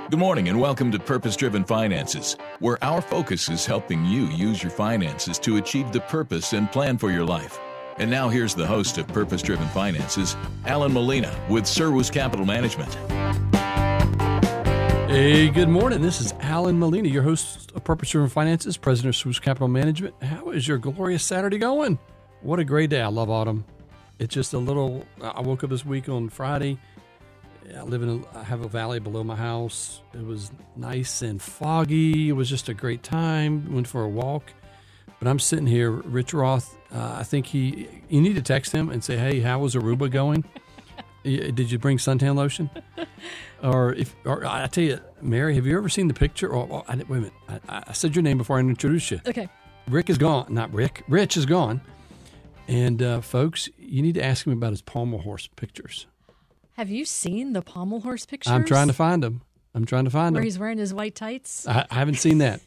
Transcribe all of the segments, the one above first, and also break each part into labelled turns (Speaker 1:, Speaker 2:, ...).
Speaker 1: Good morning and welcome to Purpose Driven Finances, where our focus is helping you use your finances to achieve the purpose and plan for your life. And now here's the host of Purpose Driven Finances, Allan Molina with Serwus Capital Management.
Speaker 2: Hey, good morning. This is Allan Molina, your host of Purpose Driven Finances, president of Serwus Capital Management. How is your glorious Saturday going? What a great day. I love autumn. It's just I woke up this week on Friday. I have a valley below my house. It was nice and foggy. It was just a great time. Went for a walk. But I'm sitting here, Rich Roth. I think you need to text him and say, hey, how was Aruba going? Did you bring suntan lotion? Or I tell you, Mary, have you ever seen the picture? Wait a minute. I said your name before I introduced you.
Speaker 3: Okay.
Speaker 2: Rick is gone. Not Rick. Rich is gone. And folks, you need to ask him about his pommel horse pictures.
Speaker 3: Have you seen the pommel horse pictures?
Speaker 2: I'm trying to find them.
Speaker 3: Where he's wearing his white tights?
Speaker 2: I haven't seen that.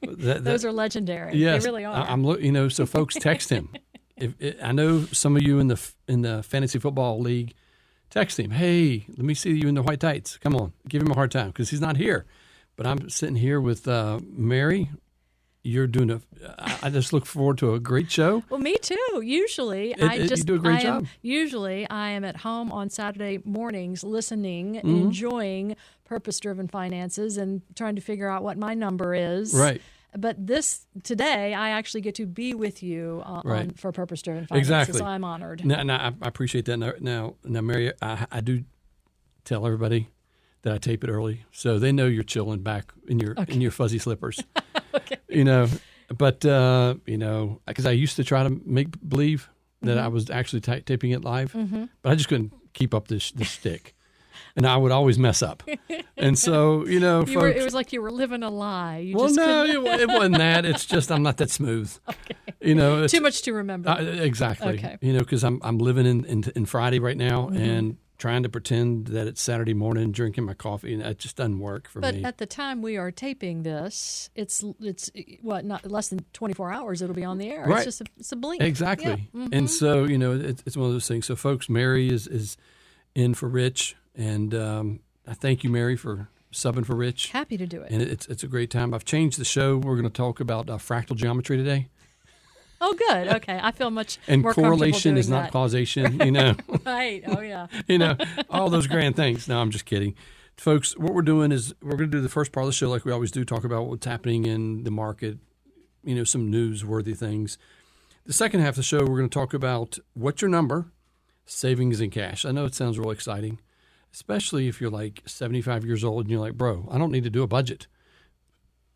Speaker 3: Those are legendary.
Speaker 2: Yes,
Speaker 3: they really are.
Speaker 2: So folks, text him. I know some of you in the fantasy football league, text him. Hey, let me see you in the white tights. Come on, give him a hard time because he's not here. But I'm sitting here with Mary. You're doing I just look forward to a great show.
Speaker 3: Well, me too. Usually,
Speaker 2: you do a great job.
Speaker 3: Usually, I am at home on Saturday mornings listening, enjoying purpose-driven finances and trying to figure out what my number is.
Speaker 2: Right.
Speaker 3: But today, I actually get to be with you for purpose-driven finances.
Speaker 2: Exactly.
Speaker 3: So I'm honored.
Speaker 2: Now, I appreciate that. Now, Mary, I do tell everybody that I tape it early, so they know you're chilling back in your fuzzy slippers.
Speaker 3: Okay.
Speaker 2: But because I used to try to make believe that I was actually taping it live, but I just couldn't keep up this stick, and I would always mess up. And so, folks,
Speaker 3: it was like you were living a lie.
Speaker 2: It wasn't that. It's just I'm not that smooth.
Speaker 3: Okay. Too much to remember.
Speaker 2: Exactly.
Speaker 3: Okay.
Speaker 2: Because I'm living in Friday right now and trying to pretend that it's Saturday morning, drinking my coffee, and it just doesn't work for me.
Speaker 3: But at the time we are taping this, it's not less than 24 hours. It'll be on the air.
Speaker 2: Right.
Speaker 3: It's a blink.
Speaker 2: Exactly.
Speaker 3: Yeah.
Speaker 2: And so it's one of those things. So folks, Mary is in for Rich, and I thank you, Mary, for subbing for Rich.
Speaker 3: Happy to do it.
Speaker 2: And it's a great time. I've changed the show. We're going to talk about fractal geometry today.
Speaker 3: Oh, good. Okay. I feel much
Speaker 2: and
Speaker 3: more
Speaker 2: correlation is
Speaker 3: that.
Speaker 2: not causation,
Speaker 3: Right. Oh, yeah.
Speaker 2: All those grand things. No, I'm just kidding. Folks, what we're doing is we're going to do the first part of the show like we always do, talk about what's happening in the market, some newsworthy things. The second half of the show, we're going to talk about what's your number, savings and cash. I know it sounds real exciting, especially if you're like 75 years old and you're like, bro, I don't need to do a budget.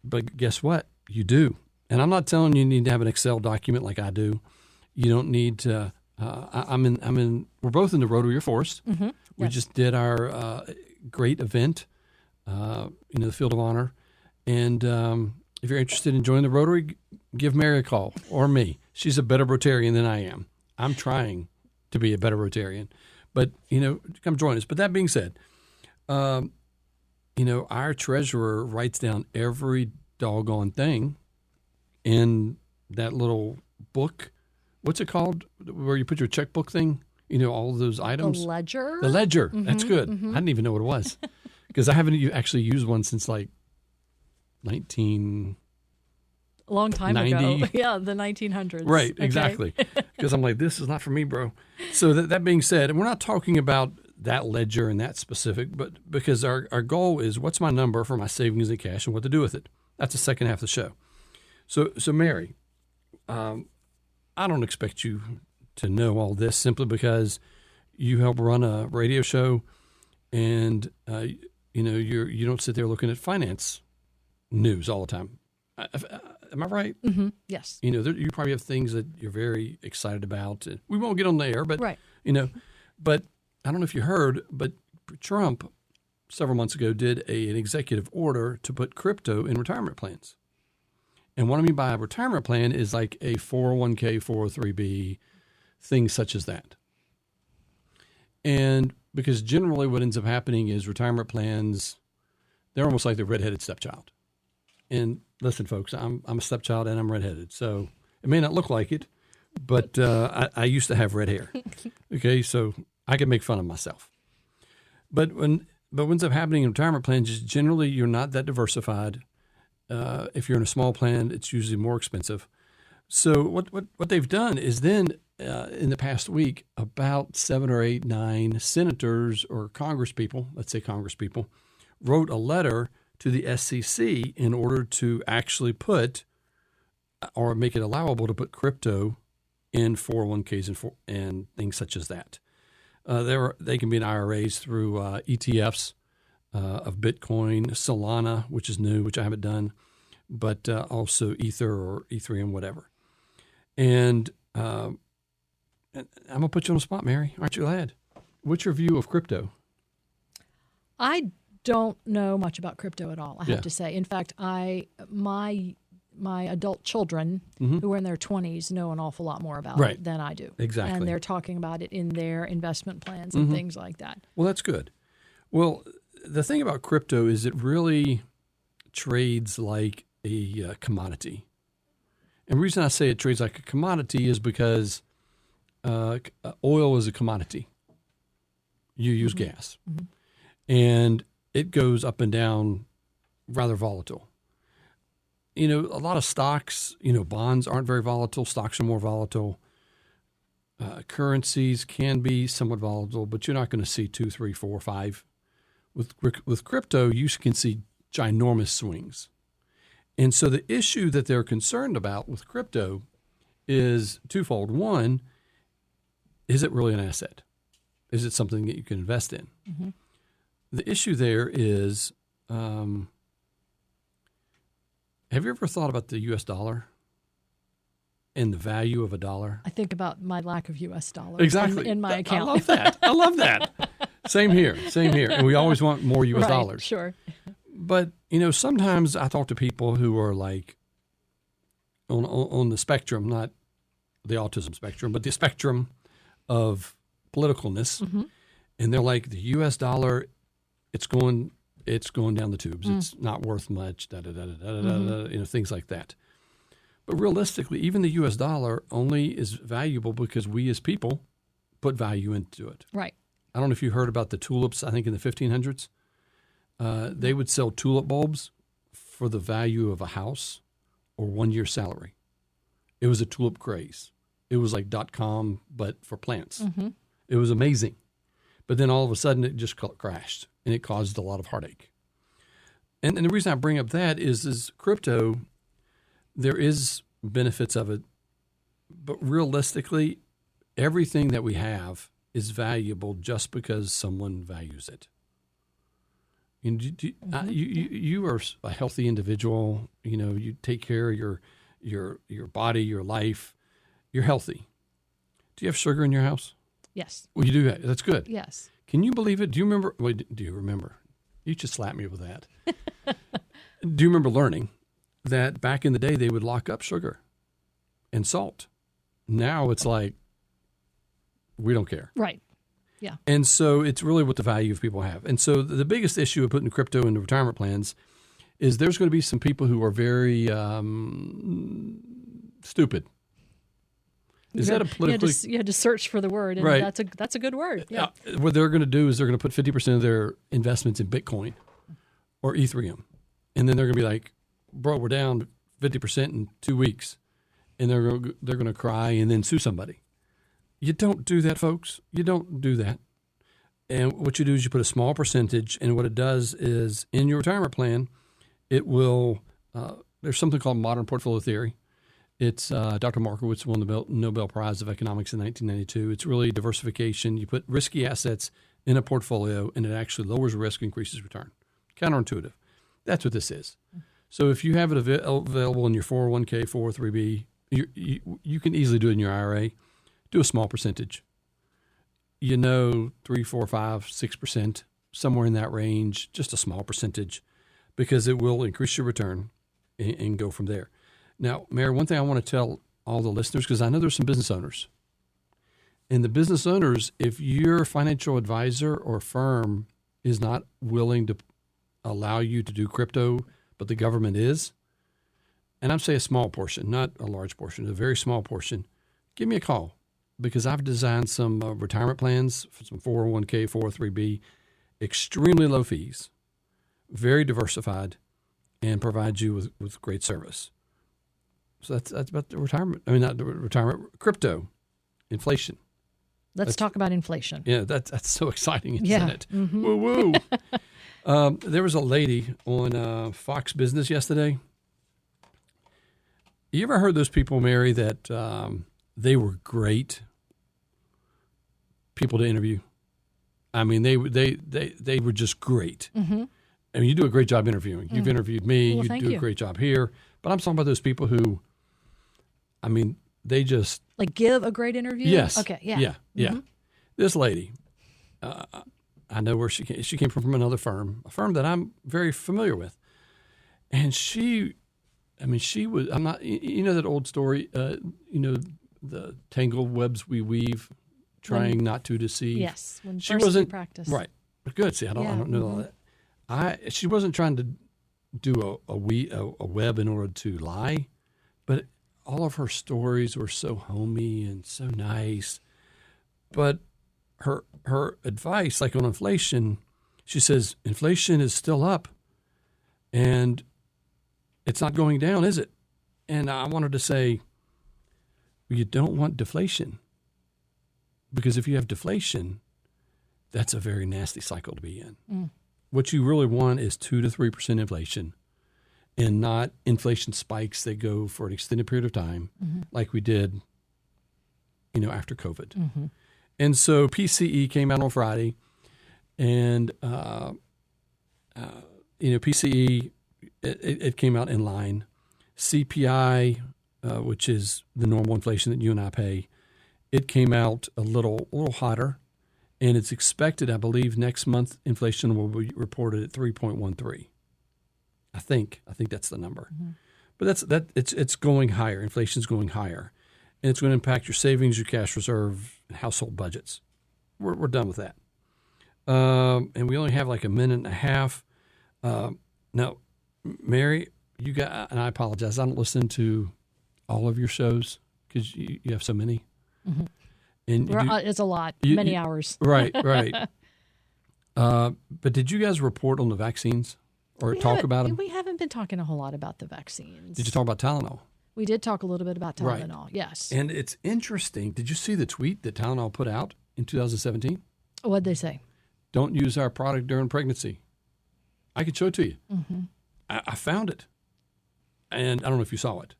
Speaker 2: But guess what? You do. And I'm not telling you need to have an Excel document like I do. You don't need to. We're both in the Rotary Force.
Speaker 3: Mm-hmm.
Speaker 2: We just did our great event, the Field of Honor. And if you're interested in joining the Rotary, give Mary a call or me. She's a better Rotarian than I am. I'm trying to be a better Rotarian. But, come join us. But that being said, our treasurer writes down every doggone thing in that little book. What's it called? Where you put your checkbook thing? All of those items.
Speaker 3: The ledger?
Speaker 2: The ledger. That's good. I didn't even know what it was because I haven't actually used one since like 1990.
Speaker 3: A long time ago. Yeah, the 1900s.
Speaker 2: Right,
Speaker 3: okay.
Speaker 2: Exactly. Because I'm like, this is not for me, bro. So that being said, and we're not talking about that ledger and that specific, but because our goal is what's my number for my savings and cash and what to do with it. That's the second half of the show. So Mary, I don't expect you to know all this simply because you help run a radio show, and you don't sit there looking at finance news all the time. Am I right?
Speaker 3: Mm-hmm. Yes.
Speaker 2: You probably have things that you're very excited about. We won't get on the air, but
Speaker 3: right.
Speaker 2: But I don't know if you heard, but Trump several months ago did an executive order to put crypto in retirement plans. And what I mean by a retirement plan is like a 401k, 403b, things such as that. And because generally what ends up happening is retirement plans, they're almost like the redheaded stepchild. And listen, folks, I'm a stepchild and I'm redheaded. So it may not look like it, but I used to have red hair. Okay, so I can make fun of myself. But But what ends up happening in retirement plans is generally you're not that diversified. If you're in a small plan, it's usually more expensive. So what they've done is then in the past week, about 7 or 8, 9 senators or congresspeople, let's say congresspeople, wrote a letter to the SEC in order to actually put or make it allowable to put crypto in 401ks and things such as that. They can be in IRAs through ETFs of Bitcoin, Solana, which is new, which I haven't done, but also Ether or Ethereum, whatever. And I'm going to put you on the spot, Mary. Aren't you glad? What's your view of crypto?
Speaker 3: I don't know much about crypto at all, I have to say. In fact, my adult children who are in their 20s know an awful lot more about it than I do.
Speaker 2: Exactly.
Speaker 3: And they're talking about it in their investment plans and things like that.
Speaker 2: Well, that's good. Well, the thing about crypto is it really trades like a commodity. And the reason I say it trades like a commodity is because oil is a commodity. You use gas. And it goes up and down rather volatile. A lot of stocks, bonds aren't very volatile. Stocks are more volatile. Currencies can be somewhat volatile, but you're not going to see 2, 3, 4, 5. With crypto, you can see ginormous swings. And so the issue that they're concerned about with crypto is twofold. One, is it really an asset? Is it something that you can invest in? The issue there is, have you ever thought about the U.S. dollar and the value of a dollar?
Speaker 3: I think about my lack of U.S. dollars in my account.
Speaker 2: I love that. Same here. And we always want more U.S. dollars.
Speaker 3: Sure.
Speaker 2: But, sometimes I talk to people who are like on the spectrum, not the autism spectrum, but the spectrum of politicalness. And they're like, the U.S. dollar, it's going down the tubes. It's not worth much, things like that. But realistically, even the U.S. dollar only is valuable because we as people put value into it.
Speaker 3: Right.
Speaker 2: I don't know if you heard about the tulips, I think in the 1500s. They would sell tulip bulbs for the value of a house or 1 year's salary. It was a tulip craze. It was like .com, but for plants. It was amazing. But then all of a sudden it just crashed, and it caused a lot of heartache. And the reason I bring up that is crypto, there is benefits of it, but realistically, everything that we have is valuable just because someone values it. You are a healthy individual. You take care of your body, your life. You're healthy. Do you have sugar in your house?
Speaker 3: Yes.
Speaker 2: Well, you do. That's good.
Speaker 3: Yes.
Speaker 2: Can you believe it? Do you remember? Wait, do you remember? You just slapped me with that. Do you remember learning that back in the day they would lock up sugar and salt? Now it's like, we don't care.
Speaker 3: Right. Yeah.
Speaker 2: And so it's really what the value of people have. And so the biggest issue of putting crypto into retirement plans is there's going to be some people who are very stupid. Is that a politically?
Speaker 3: You had to search for the word, and
Speaker 2: right.
Speaker 3: That's a good word. Yeah.
Speaker 2: What they're going to do is they're going to put 50% of their investments in Bitcoin or Ethereum, and then they're going to be like, "Bro, we're down 50% in 2 weeks," and they're going to cry and then sue somebody. You don't do that, folks. You don't do that. And what you do is you put a small percentage, and what it does is in your retirement plan, it will. There's something called modern portfolio theory. It's Dr. Markowitz won the Nobel Prize of Economics in 1992. It's really diversification. You put risky assets in a portfolio, and it actually lowers risk, increases return. Counterintuitive. That's what this is. So if you have it available in your 401k, 403b, you can easily do it in your IRA. Do a small percentage. 3, 4, 5, 6%, somewhere in that range, just a small percentage, because it will increase your return and go from there. Now, Mary, one thing I want to tell all the listeners, because I know there's some business owners. And the business owners, if your financial advisor or firm is not willing to allow you to do crypto, but the government is, and I'm saying a small portion, not a large portion, a very small portion, give me a call, because I've designed some retirement plans for some 401k, 403b, extremely low fees, very diversified, and provides you with great service. So that's about the retirement. I mean, not the retirement, crypto, inflation.
Speaker 3: Let's talk about inflation.
Speaker 2: Yeah, that's so exciting, isn't
Speaker 3: Yeah.
Speaker 2: it? Woo woo. There was a lady on Fox Business yesterday. You ever heard those people, Mary, that they were great people to interview? I mean, they were just great. Mm-hmm. I mean, you do a great job interviewing. You've interviewed me.
Speaker 3: Well,
Speaker 2: you do a great job here. But I'm talking about those people who, I mean, they just
Speaker 3: give a great interview.
Speaker 2: Yes.
Speaker 3: Okay. Yeah.
Speaker 2: Yeah. Yeah.
Speaker 3: Mm-hmm.
Speaker 2: This lady, I know where she came. She came from another firm, a firm that I'm very familiar with, and she was. I'm not. You know that old story. The tangled webs we weave, trying not to deceive.
Speaker 3: Yes. When
Speaker 2: she
Speaker 3: first
Speaker 2: wasn't
Speaker 3: we practice.
Speaker 2: right. Good. See, I don't know all that. She wasn't trying to do a web in order to lie, but all of her stories were so homey and so nice. But her advice, like on inflation, she says inflation is still up, and it's not going down, is it? And I wanted to say, well, you don't want deflation, because if you have deflation, that's a very nasty cycle to be in. Mm. What you really want is 2 to 3% inflation, and not inflation spikes that go for an extended period of time, like we did, after COVID. Mm-hmm. And so PCE came out on Friday, and PCE it came out in line. CPI, which is the normal inflation that you and I pay, it came out a little hotter. And it's expected, I believe, next month inflation will be reported at 3.13. I think that's the number. Mm-hmm. But it's going higher. Inflation's going higher, and it's going to impact your savings, your cash reserve, and household budgets. We're done with that. And we only have like a minute and a half. Now, Mary, you got, and I apologize, I don't listen to all of your shows because you have so many. Mm-hmm. And
Speaker 3: it's a lot, many hours.
Speaker 2: Right. But did you guys report on the vaccines or talk about them?
Speaker 3: We haven't been talking a whole lot about the vaccines.
Speaker 2: Did you talk about Tylenol?
Speaker 3: We did talk a little bit about Tylenol,
Speaker 2: right.
Speaker 3: Yes.
Speaker 2: And it's interesting. Did you see the tweet that Tylenol put out in 2017?
Speaker 3: What'd they say?
Speaker 2: Don't use our product during pregnancy. I could show it to you. Mm-hmm. I found it. And I don't know if you saw it.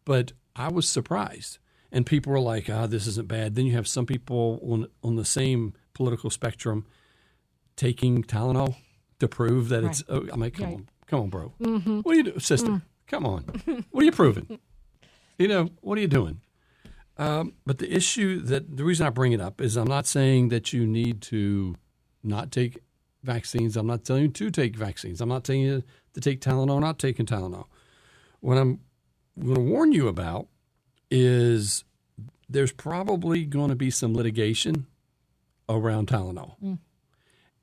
Speaker 2: But I was surprised. And people were like, this isn't bad. Then you have some people on the same political spectrum taking Tylenol to prove that it's. Oh, I'm like, come on, bro. Mm-hmm. What are you doing, sister? Come on. What are you proving? What are you doing? But the reason I bring it up is I'm not saying that you need to not take vaccines. I'm not telling you to take vaccines. I'm not telling you to take Tylenol, not taking Tylenol. What I'm going to warn you about is there's probably going to be some litigation around Tylenol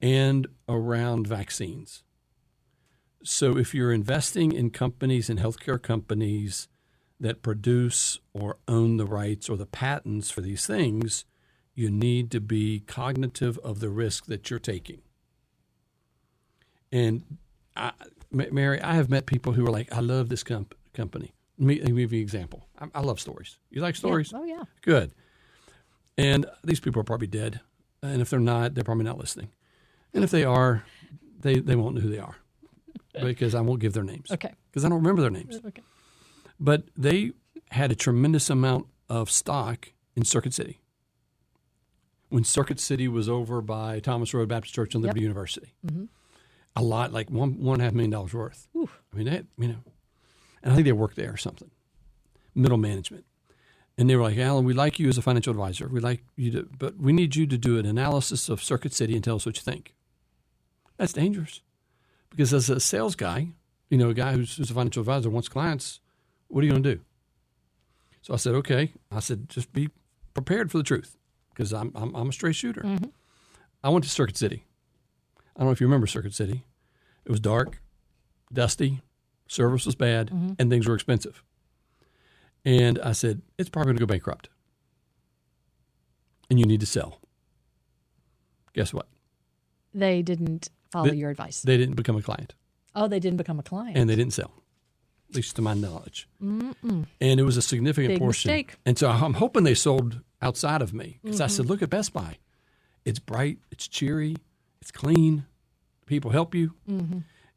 Speaker 2: and around vaccines. So if you're investing in companies and healthcare companies that produce or own the rights or the patents for these things, you need to be cognitive of the risk that you're taking. And Mary, I have met people who are like, I love this company. Let me give you an example. I love stories. You like stories?
Speaker 3: Yeah. Oh, yeah.
Speaker 2: Good. And these people are probably dead. And if they're not, they're probably not listening. And if they are, they won't know who they are because I won't give their names.
Speaker 3: Okay.
Speaker 2: Because I don't remember their names.
Speaker 3: Okay.
Speaker 2: But they had a tremendous amount of stock in Circuit City. When Circuit City was over by Thomas Road Baptist Church and Liberty University. Mm-hmm. A lot, like $1.5 million worth. Oof. I mean, and I think they worked there or something, middle management. And they were like, Allan, we like you as a financial advisor. We like you to, but we need you to do an analysis of Circuit City and tell us what you think. That's dangerous. Because as a sales guy, a guy who's a financial advisor wants clients, what are you going to do? So I said, okay. I said, just be prepared for the truth because I'm a straight shooter. Mm-hmm. I went to Circuit City. I don't know if you remember Circuit City. It was dark, dusty, service was bad, and things were expensive. And I said, it's probably going to go bankrupt. And you need to sell. Guess what?
Speaker 3: they didn't follow your advice.
Speaker 2: They didn't become a client.
Speaker 3: Oh, they didn't become a client.
Speaker 2: And they didn't sell, at least to my knowledge. And it was a significant
Speaker 3: Big
Speaker 2: portion.
Speaker 3: mistake.
Speaker 2: And so I'm hoping they sold outside of me because I said, look at Best Buy. It's bright, it's cheery, it's clean. People help you.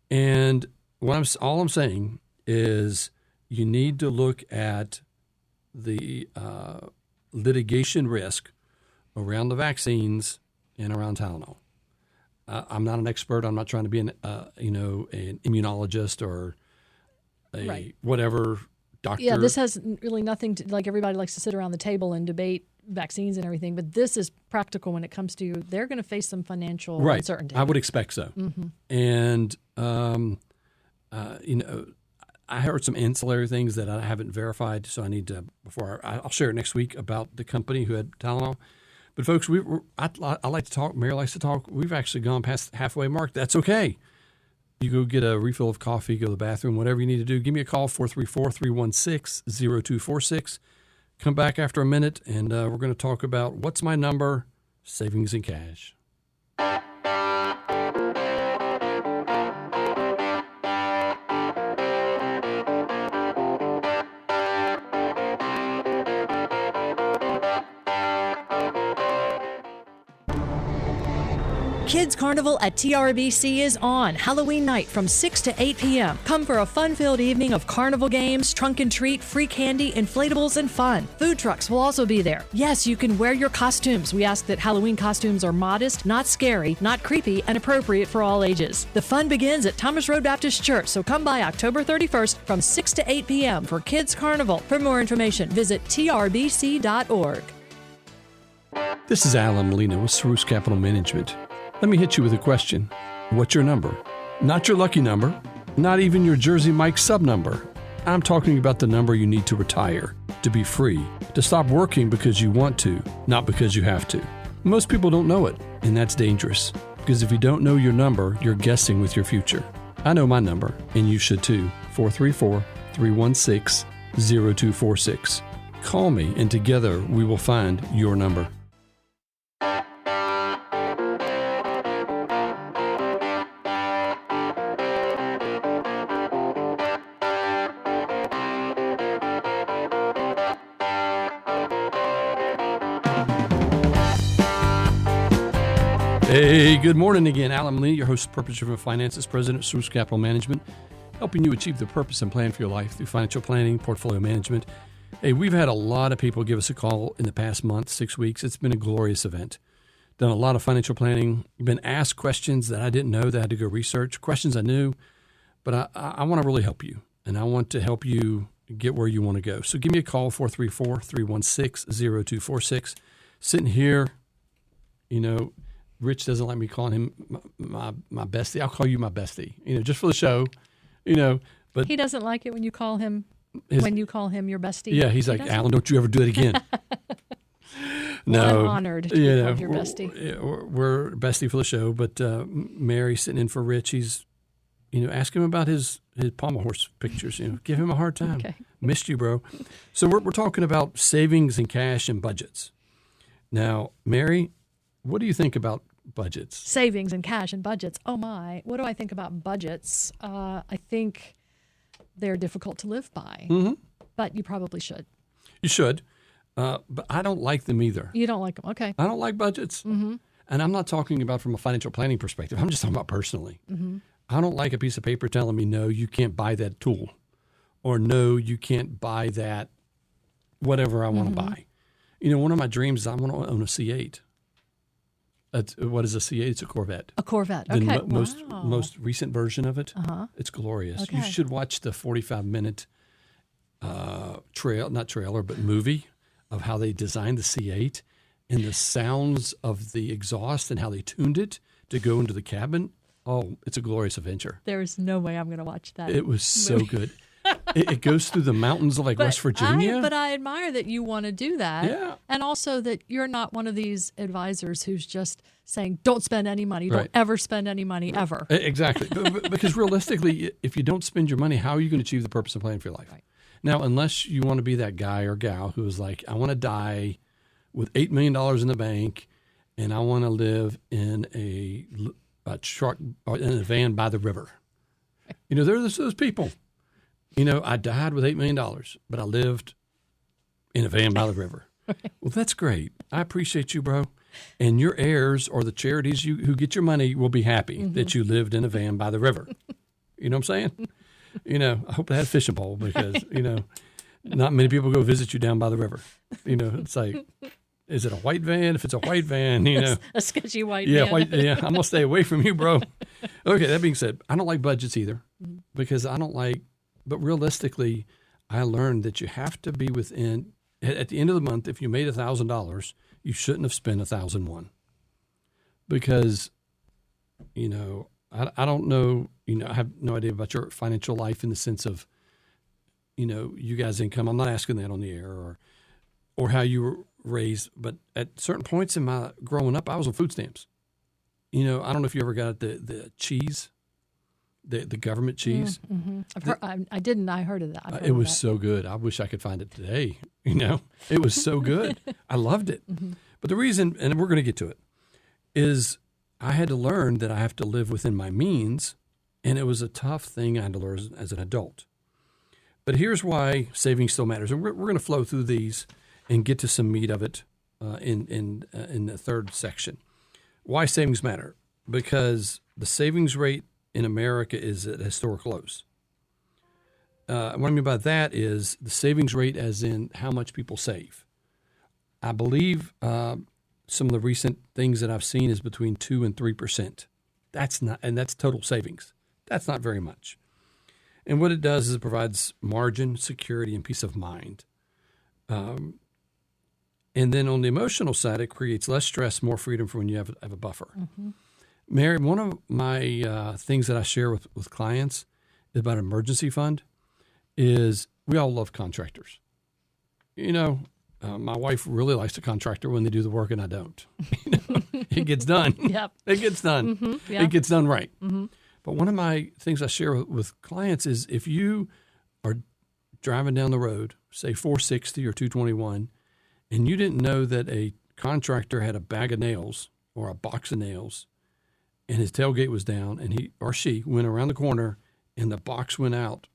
Speaker 2: And all I'm saying is you need to look at the litigation risk around the vaccines and around Tylenol. I'm not an expert. I'm not trying to be an immunologist or a whatever doctor.
Speaker 3: Yeah, this has really nothing to, like, everybody likes to sit around the table and debate vaccines and everything, but this is practical when it comes to they're going to face some financial uncertainty.
Speaker 2: I would expect so. And, I heard some ancillary things that I haven't verified, so I need to, I'll share it next week about the company who had Tylenol. But folks, I like to talk. Mary likes to talk. We've actually gone past the halfway mark. That's okay. You go get a refill of coffee, go to the bathroom, whatever you need to do. Give me a call, 434-316-0246. Come back after a minute, and we're going to talk about what's my number, savings and cash.
Speaker 3: Kids Carnival at TRBC is on Halloween night from 6 to 8 p.m. Come for a fun-filled evening of carnival games, trunk and treat, free candy, inflatables, and fun. Food trucks will also be there. Yes, you can wear your costumes. We ask that Halloween costumes are modest, not scary, not creepy, and appropriate for all ages. The fun begins at Thomas Road Baptist Church, so come by October 31st from 6 to 8 p.m. for Kids Carnival. For more information, visit trbc.org.
Speaker 2: This is Allan Molina with Spruce Capital Management. Let me hit you with a question. What's your number? Not your lucky number, not even your Jersey Mike sub number. I'm talking about the number you need to retire, to be free, to stop working because you want to, not because you have to. Most people don't know it, and that's dangerous, because if you don't know your number, you're guessing with your future. I know my number, and you should too, 434-316-0246. Call me, and together we will find your number. Hey, good morning again. Allan Molina, your host of Purpose Driven Finances, President of Spruce Capital Management, helping you achieve the purpose and plan for your life through financial planning, portfolio management. Hey, we've had a lot of people give us a call in the past month, 6 weeks. It's been a glorious event. Done a lot of financial planning. Been asked questions that I didn't know that I had to go research, questions I knew, but I want to really help you, and I want to help you get where you want to go. So give me a call, 434-316-0246. Sitting here, Rich doesn't like me calling him my bestie. I'll call you my bestie, just for the show, but
Speaker 3: he doesn't like it when you call him your bestie.
Speaker 2: Yeah, he's like, Allan, don't you ever do it again. No,
Speaker 3: I'm honored to be called your bestie.
Speaker 2: We're bestie for the show, but Mary's sitting in for Rich. He's, ask him about his pommel horse pictures. Give him a hard time.
Speaker 3: Okay.
Speaker 2: Missed you, bro. So we're talking about savings and cash and budgets. Now, Mary, what do you think about budgets?
Speaker 3: Savings and cash and budgets. Oh my! What do I think about budgets? I think they're difficult to live by, but you probably should.
Speaker 2: You should. But I don't like them either.
Speaker 3: You don't like them? Okay.
Speaker 2: I don't like budgets. And I'm not talking about from a financial planning perspective. I'm just talking about personally. I don't like a piece of paper telling me, no, you can't buy that tool. Or no, you can't buy that whatever I want to buy. One of my dreams is I want to own a C8. What is a C8? It's a Corvette.
Speaker 3: A Corvette. Okay.
Speaker 2: The most recent version of it. It's glorious.
Speaker 3: Okay.
Speaker 2: You should watch the 45-minute movie of how they designed the C8 and the sounds of the exhaust and how they tuned it to go into the cabin. Oh, it's a glorious adventure.
Speaker 3: There's no way I'm going to watch that.
Speaker 2: It was so good. It goes through the mountains of West Virginia.
Speaker 3: But I admire that you want to do that.
Speaker 2: Yeah.
Speaker 3: And also that you're not one of these advisors who's just saying, don't spend any money. Don't ever spend any money, ever.
Speaker 2: Exactly. Because realistically, if you don't spend your money, how are you going to achieve the purpose and plan for your life?
Speaker 3: Right.
Speaker 2: Now, unless you want to be that guy or gal who is like, I want to die with $8 million in the bank and I want to live in a truck or in a van by the river. You know, there's those people. You know, I died with $8 million, but I lived in a van by the river. Well, that's great. I appreciate you, bro. And your heirs or the charities who get your money will be happy that you lived in a van by the river. You know what I'm saying? You know, I hope they had a fishing pole because, you know, not many people go visit you down by the river. You know, it's like, is it a white van? If it's a white van, you know.
Speaker 3: A sketchy white van.
Speaker 2: Yeah, I'm going to stay away from you, bro. Okay, that being said, I don't like budgets either because I don't like, but realistically, I learned that you have to be within, at the end of the month, if you made $1,000, you shouldn't have spent $1,001 because, you know, I don't know, you know, I have no idea about your financial life in the sense of, you know, you guys' income. I'm not asking that on the air or how you were raised, but at certain points in my growing up, I was on food stamps. You know, I don't know if you ever got the cheese, the government cheese.
Speaker 3: I heard of that.
Speaker 2: It was so good. I wish I could find it today. You know, it was so good. I loved it. But the reason, and we're going to get to it, is I had to learn that I have to live within my means, and it was a tough thing I had to learn as an adult. But here's why saving still matters, and we're going to flow through these and get to some meat of it in the third section. Why savings matter? Because the savings rate in America is at historic lows. What I mean by that is the savings rate as in how much people save. I believe some of the recent things that I've seen is between 2 and 3%. That's total savings. That's not very much. And what it does is it provides margin, security, and peace of mind. And then on the emotional side, it creates less stress, more freedom for when you have a buffer. Mary, one of my things that I share with clients about an emergency fund is we all love contractors. You know, my wife really likes a contractor when they do the work and I don't. You know, it gets done.
Speaker 3: Yep.
Speaker 2: It gets done. It gets done right. But one of my things I share with clients is if you are driving down the road, say 460 or 221, and you didn't know that a contractor had a bag of nails or a box of nails and his tailgate was down and he or she went around the corner and the box went out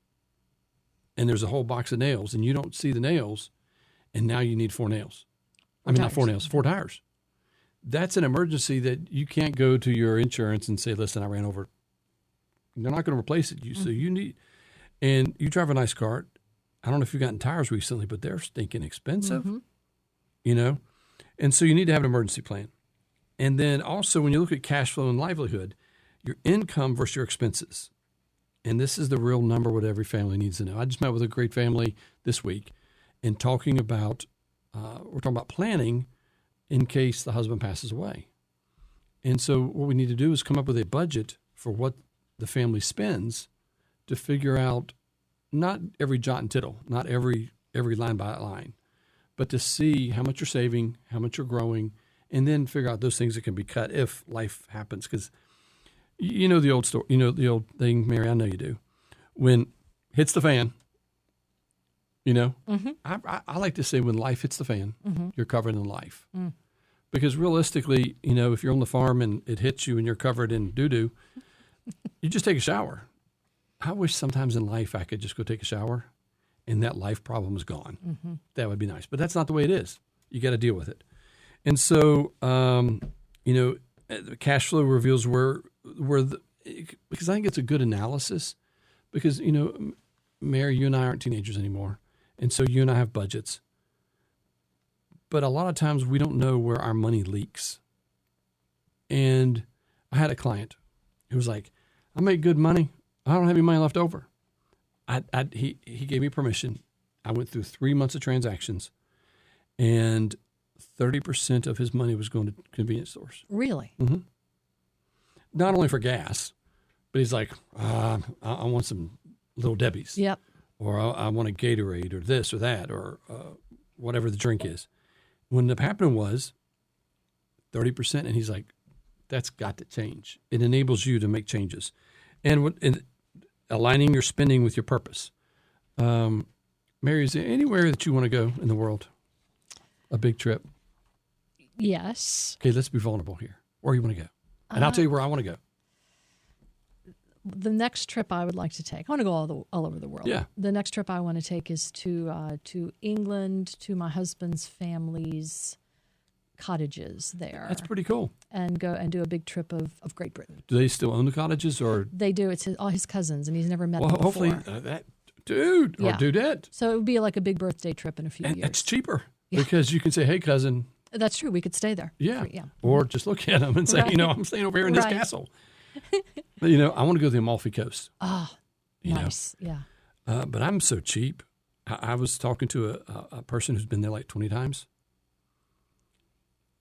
Speaker 2: and there's a whole box of nails and you don't see the nails and now you need 4 nails. Not 4 nails, 4 tires. That's an emergency that you can't go to your insurance and say, listen, I ran over. They're not going to replace it. So you need, and you drive a nice car. I don't know if you've gotten tires recently, but they're stinking expensive, you know? And so you need to have an emergency plan. And then also when you look at cash flow and livelihood, your income versus your expenses. And this is the real number what every family needs to know. I just met with a great family this week and talking about, we're talking about planning in case the husband passes away. And so what we need to do is come up with a budget for what the family spends to figure out not every jot and tittle, not every line by line, but to see how much you're saving, how much you're growing, and then figure out those things that can be cut if life happens. Because you know the old story, you know the old thing, Mary, I know you do. When hits the fan, you know, I like to say when life hits the fan, you're covered in life. Because realistically, you know, if you're on the farm and it hits you and you're covered in doo-doo, you just take a shower. I wish sometimes in life I could just go take a shower and that life problem is gone. That would be nice. But that's not the way it is. You got to deal with it. And so, you know, the cash flow reveals because I think it's a good analysis because, you know, Mary, you and I aren't teenagers anymore. And so you and I have budgets. But a lot of times we don't know where our money leaks. And I had a client who was like, I make good money. I don't have any money left over. He gave me permission. I went through 3 months of transactions, and 30% of his money was going to convenience stores.
Speaker 3: Really?
Speaker 2: Not only for gas, but he's like, I want some Little Debbie's.
Speaker 3: Yep.
Speaker 2: Or I want a Gatorade or this or that or whatever the drink is. What ended up happening was 30%, and he's like, that's got to change. It enables you to make changes. And aligning your spending with your purpose. Mary, is there anywhere that you want to go in the world? A big trip?
Speaker 3: Yes.
Speaker 2: Okay, let's be vulnerable here. Where you want to go? And I'll tell you where I want to go.
Speaker 3: the next trip I would like to take, I want to go all over the world.
Speaker 2: Yeah.
Speaker 3: The next trip I want to take is to England, to my husband's family's cottages there.
Speaker 2: That's pretty cool.
Speaker 3: And go and do a big trip of Great Britain.
Speaker 2: Do they still own the cottages, or
Speaker 3: they do? It's all his cousins, and he's never met them before.
Speaker 2: Hopefully that dude or dudette.
Speaker 3: So it would be like a big birthday trip in a few years.
Speaker 2: It's cheaper because you can say, "Hey, cousin."
Speaker 3: That's true. We could stay there.
Speaker 2: Yeah. Or just look at them and say, I'm staying over here in this castle. But, I want to go to the Amalfi Coast.
Speaker 3: Oh, nice. Yeah.
Speaker 2: But I'm so cheap. I was talking to a person who's been there like 20 times.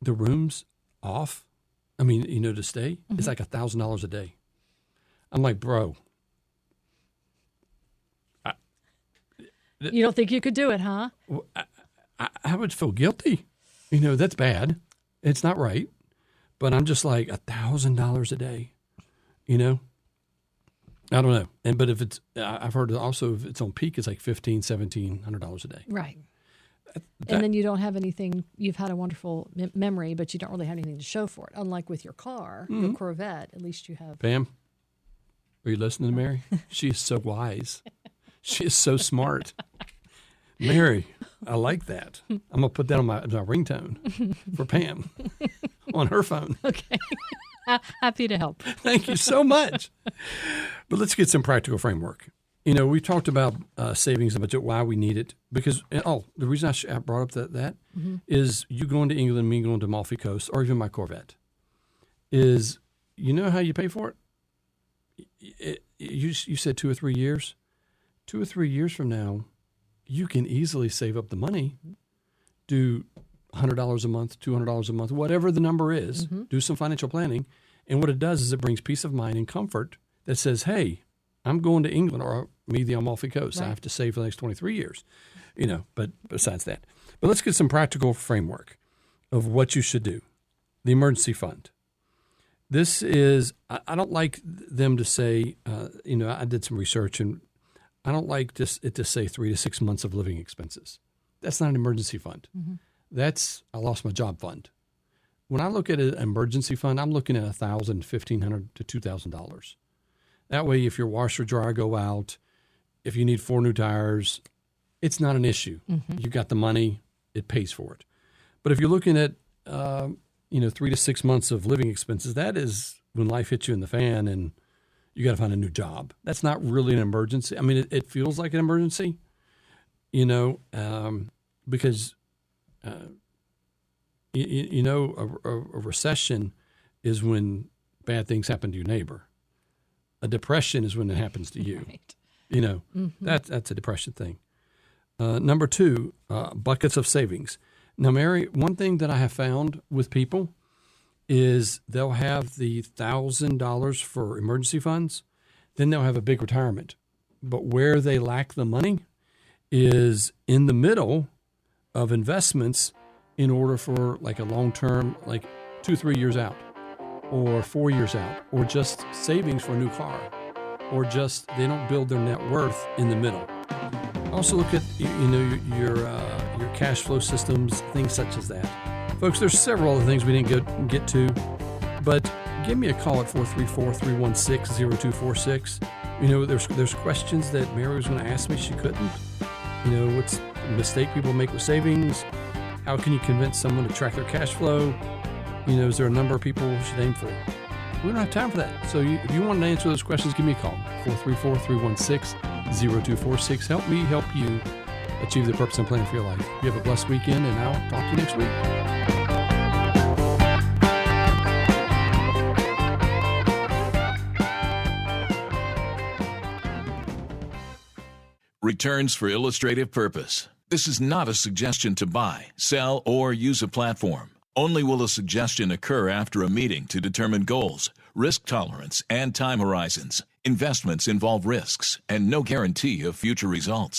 Speaker 2: The room's off. I mean, to stay, it's like $1,000 a day. I'm like, bro.
Speaker 3: You don't think you could do it, huh?
Speaker 2: I would feel guilty. That's bad. It's not right. But I'm just like $1,000 a day. I don't know. But if it's, I've heard also if it's on peak, it's like $1,700 a day. Right.
Speaker 3: And then you don't have anything. You've had a wonderful memory, but you don't really have anything to show for it. Unlike with your car, your Corvette, at least you have.
Speaker 2: Pam, are you listening to Mary? She is so wise. She is so smart. Mary, I like that. I'm going to put that on my ringtone for Pam on her phone.
Speaker 3: Okay. Happy to help.
Speaker 2: Thank you so much. But let's get some practical framework. We talked about savings and budget, why we need it. Because, the reason I brought up that is you going to England, me going to Amalfi Coast, or even my Corvette, is how you pay for it? You said 2 or 3 years. 2 or 3 years from now, you can easily save up the money, do $100 a month, $200 a month, whatever the number is, do some financial planning. And what it does is it brings peace of mind and comfort that says, hey, I'm going to England or me, the Amalfi Coast. Right. I have to save for the next 23 years, but besides that. But let's get some practical framework of what you should do. The emergency fund. This is, I don't like them to say, I did some research and I don't like it to say 3 to 6 months of living expenses. That's not an emergency fund. That's I lost my job fund. When I look at an emergency fund, I'm looking at $1,000, $1,500 to $2,000. That way, if your washer dryer go out, if you need 4 new tires, it's not an issue. You got the money, it pays for it. But if you're looking at 3 to 6 months of living expenses, that is when life hits you in the fan and you got to find a new job. That's not really an emergency. I mean, it feels like an emergency, because, a recession is when bad things happen to your neighbor. A depression is when it happens to you. Right. That's a depression thing. Number 2, buckets of savings. Now, Mary, one thing that I have found with people is they'll have the $1,000 for emergency funds, then they'll have a big retirement. But where they lack the money is in the middle of investments in order for like a long-term, like 2-3 years out or 4 years out, or just savings for a new car, or just they don't build their net worth in the middle. Also look at your cash flow systems, things such as that. Folks, there's several other things we didn't get to, but give me a call at 434-316-0246. There's questions that Mary was going to ask me she couldn't. What's a mistake people make with savings? How can you convince someone to track their cash flow? Is there a number of people we should aim for? We don't have time for that. So if you want to answer those questions, give me a call, 434-316-0246. Help me help you achieve the purpose and plan for your life. You have a blessed weekend, and I'll talk to you next week.
Speaker 1: Returns for illustrative purpose. This is not a suggestion to buy, sell, or use a platform. Only will a suggestion occur after a meeting to determine goals, risk tolerance, and time horizons. Investments involve risks and no guarantee of future results.